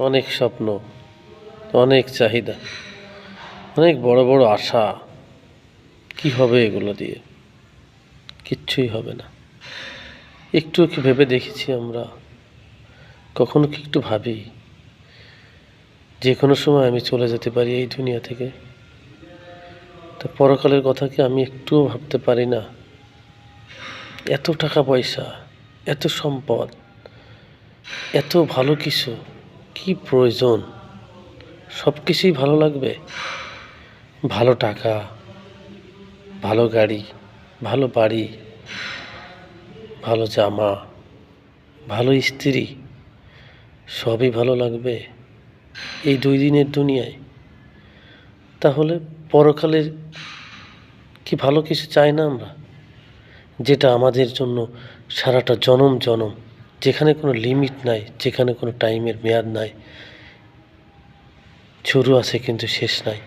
অনেক স্বপ্ন, অনেক চাহিদা, অনেক বড় বড় আশা। কি হবে এগুলো দিয়ে? কিচ্ছুই হবে না। একটু কি ভেবে দেখেছি আমরা? কখনো কি একটু ভাবি যে কোনো সময় আমি চলে যেতে পারি এই দুনিয়া থেকে? তা পরকালের কথা কি আমি একটুও ভাবতে পারি না? এত টাকা পয়সা, এত সম্পদ, এত ভালো কিছু, কি প্রয়োজন? সব কিছুই ভালো লাগবে? ভালো টাকা, ভালো গাড়ি, ভালো বাড়ি, ভালো জামা, ভালো স্ত্রী, সবই ভালো লাগবে এই 2 দিনের দুনিয়ায়? তাহলে পরকালের কি ভালো কিছু চাই না আমরা? যেটা আমাদের জন্য সারাটা জনম জনম, যেখানে কোনো লিমিট নাই, যেখানে কোনো টাইমের মেয়াদ নাই, শুরু আছে কিন্তু শেষ নাই,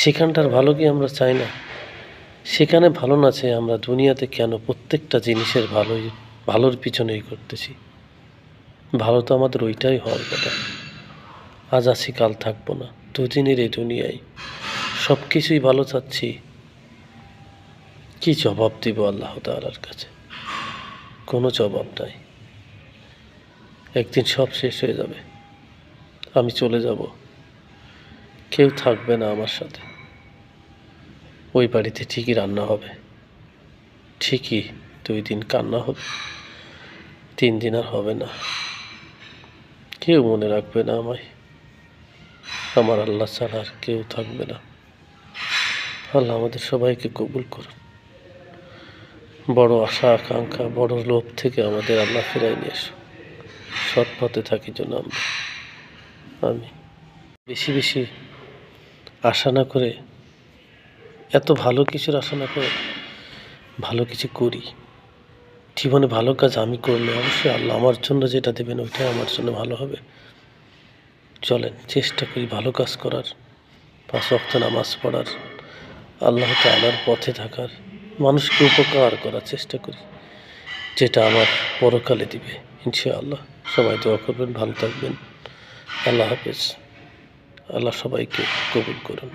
সেখানটার ভালো কি আমরা চাই না? সেখানে ভালো না চাই আমরা দুনিয়াতে কেন প্রত্যেকটা জিনিসের ভালোর পিছনেই করতেছি? ভালো তো আমাদের ওইটাই হওয়ার কথা। আজ আছি কাল থাকবো না, দুদিনের এই দুনিয়ায় সব কিছুই ভালো চাচ্ছি। কি জবাব দিব আল্লাহ তাআলার কাছে? কোনো জবাব নাই। একদিন সব শেষ হয়ে যাবে, আমি চলে যাব, কেউ থাকবে না আমার সাথে। ওই বাড়িতে ঠিকই রান্না হবে, ঠিকই 2 দিন কান্না হবে, 3 দিন আর হবে না। কেউ মনে রাখবে না আমায়, আমার আল্লাহ ছাড়া আর কেউ থাকবে না। আল্লাহ আমাদের সবাইকে কবুল করুন। বড় আশা আকাঙ্ক্ষা, বড় লোভ থেকে আমাদের আল্লাহ ফিরাই নিয়ে এসো। সৎ পথে থাকি যেন আমরা। আমি বেশি বেশি আশা না করে, এত ভালো কিছুর আশা না করে ভালো কিছু করি। জীবনে ভালো কাজ আমি করলে অবশ্যই আল্লাহ আমার জন্য যেটা দেবেন ওইটাই আমার জন্য ভালো হবে। চলেন চেষ্টা করি ভালো কাজ করার, 5 ওয়াক্ত নামাজ পড়ার, আল্লাহ তাআলার পথে থাকার, মানুষকে উপকার করার চেষ্টা করি, যেটা আমার পরকালে দিবে ইনশাআল্লাহ। সবাই দোয়া করবেন, ভালো থাকবেন। আল্লাহ হাফেজ। আল্লাহ সবাইকে কবুল করুন।